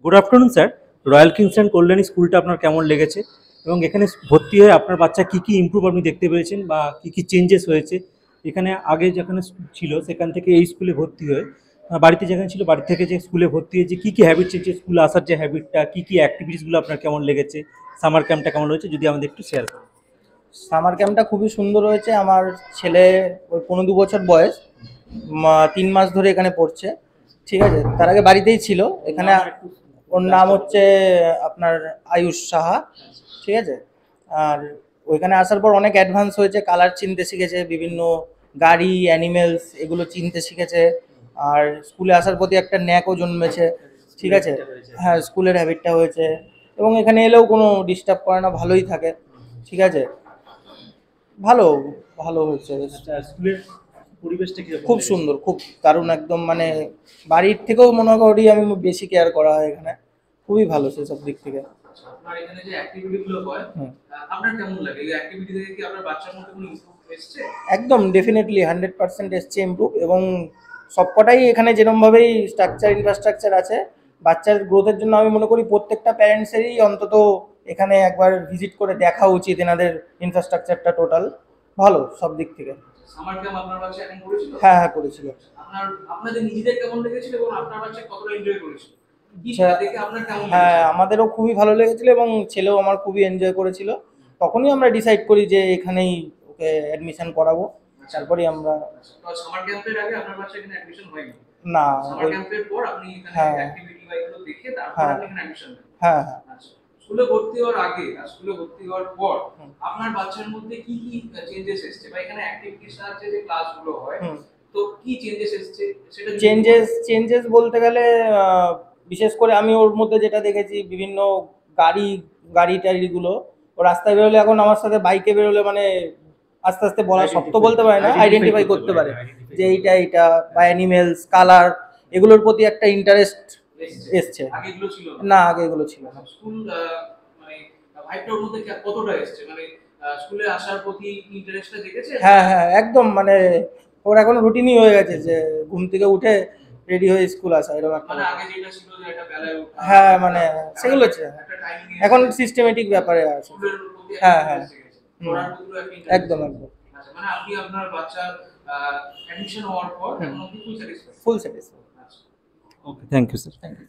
Good afternoon sir. Royal Kingston Kalyani স্কুলটা আপনার কেমন লেগেছে এবং এখানে ভর্তি হয়ে আপনার বাচ্চা কী কী ইমপ্রুভ আপনি দেখতে পেরেছেন বা কী কী চেঞ্জেস হয়েছে এখানে আগে যেখানে ছিল সেখান থেকে এই স্কুলে ভর্তি হয়ে বাড়িতে যেখানে ছিল বাড়ি থেকে যে স্কুলে ভর্তি হয়ে যে কী কী হ্যাবিট চেঞ্জেস স্কুলে আসার যে হ্যাবিটটা কী কী অ্যাক্টিভিটিসগুলো আপনার কেমন লেগেছে, সামার ক্যাম্পটা কেমন হয়েছে যদি আমাদের একটু শেয়ার করেন। সামার ক্যাম্পটা খুবই সুন্দর হয়েছে। আমার ছেলে ওই ১৫-২ বছর বয়স, ৩ মাস ধরে এখানে পড়ছে। ঠিক আছে, তার আগে বাড়িতেই ছিল। এখানে ওর নাম হচ্ছে আপনার আয়ুষ সাহা। ঠিক আছে, আর ওইখানে আসার পর অনেক অ্যাডভান্স হয়েছে, কালার চিনতে শিখেছে, বিভিন্ন গাড়ি, অ্যানিমেলস এগুলো চিনতে শিখেছে। আর স্কুলে আসার প্রতি একটা ন্যাকও জন্মেছে। ঠিক আছে, হ্যাঁ, স্কুলের হ্যাবিটটা হয়েছে এবং এখানে এলেও কোনো ডিস্টার্ব করে না, ভালোই থাকে। ঠিক আছে, ভালো ভালো হয়েছে বেশ। আচ্ছা, স্কুলের পরিবেশটা কীরকম খুব সুন্দর, খুব দারুণ, একদম মানে বাড়ির থেকেও মনে করি আমি বেশি কেয়ার করা হয় এখানে। খুবই ভালো সেসব দিক থেকে। আপনার এখানে যে অ্যাক্টিভিটি গুলো হয়, আপনার কেমন লাগে? এই অ্যাক্টিভিটি থেকে কি আপনার বাচ্চার মধ্যে কোনো ইমপ্রুভ এসেছে? একদম ডেফিনেটলি 100% এসছে ইমপ্রুভ, এবং সবকটাই এখানে যেরকমভাবেই স্ট্রাকচার, ইনফ্রাস্ট্রাকচার আছে বাচ্চার গ্রোথের জন্য, আমি মনে করি প্রত্যেকটা প্যারেন্টসেরই অন্তত এখানে একবার ভিজিট করে দেখা উচিত। এনাদের ইনফ্রাস্ট্রাকচারটা টোটাল ভালো সব দিক থেকে। সামার ক্যাম্প আপনার বাচ্চা এখন করেছিল? হ্যাঁ হ্যাঁ, করেছিল। আপনাদের নিজেদের কেমন লেগেছিল এবং আপনার বাচ্চা কতটা এনজয় করেছিল? কি আচ্ছা, দেখে আপনার কেমন হ্যাঁ, লেগেছিল? আমাদেরও খুবই ভালো লেগেছিল এবং ছেলেও আমার খুবই এনজয় করেছিল। তখনই আমরা ডিসাইড করি যে এখানেই ওকে অ্যাডমিশন করাবো। তারপরেই আমরা তো সামার ক্যাম্পের আগে আপনার বাচ্চা এখানে অ্যাডমিশন হয়নি? না সামার ওই ক্যাম্পের পর আপনি এখানে হ্যাঁ অ্যাক্টিভিটি বা এগুলো দেখে তারপর হ্যাঁ আপনি এখানে অ্যাডমিশন নেন? হ্যাঁ হ্যাঁ। আচ্ছা, স্কুলে ভর্তি হওয়ার আগে আর স্কুলে ভর্তি হওয়ার পর হুম, আপনার বাচ্চার মধ্যে কি কি চেঞ্জেস এসেছে বা এখানে অ্যাক্টিভিটির সাহায্যে যে ক্লাসগুলো হয়, হুম। তো কি চেঞ্জেস এসেছে সেটা যদি চেঞ্জেস বলতে গেলে বিশেষ করে আমি ওর মধ্যে যেটা দেখেছি, বিভিন্ন গাড়ি গাড়ি টাড়িগুলো ও রাস্তায় বেরোলে, এখন আমার সাথে বাইকে বেরোলে মানে আস্তে আস্তে বলা, সব তো বলতে পারে না, আইডেন্টিফাই করতে পারে যে এইটা এইটা, বা অ্যানিমেলস, কালার, এগুলোর প্রতি একটা ইন্টারেস্ট এসেছে? এসছে। আগে এগুলো ছিল না? না, আগে এগুলো ছিল না। স্কুল মানে ভাইবটার মধ্যে কতটা এসেছে? মানে স্কুলে আসার প্রতি ইন্টারেস্টটা জেগেছে? হ্যাঁ হ্যাঁ, একদম মানে ওর এখন রুটিনই হয়ে গেছে যে ঘুম থেকে উঠে রেডি হয়ে স্কুল আসা, এরকম একটা মানে ব্যাপার। আগে যেটা ছিল যে একটা বেলায় ওঠা, হ্যাঁ, মানে সেগুলো হচ্ছে একটা টাইমিং এখন সিস্টেমেটিক ব্যাপারে আছে। স্কুলের প্রতি একটা হ্যাঁ হ্যাঁ। ইন্টারেস্ট জেগেছে। হুম, পড়ার প্রতিও একটা ইন্টারেস্ট একদম জেগেছে। একদম। আচ্ছা, মানে আপনি আপনার বাচ্চার অ্যাডমিশন হওয়ার পর হুম, এখন অব্দি ফুল স্যাটিসফাইড? Full satisfied. আচ্ছা। Okay, thank you sir. Thank you.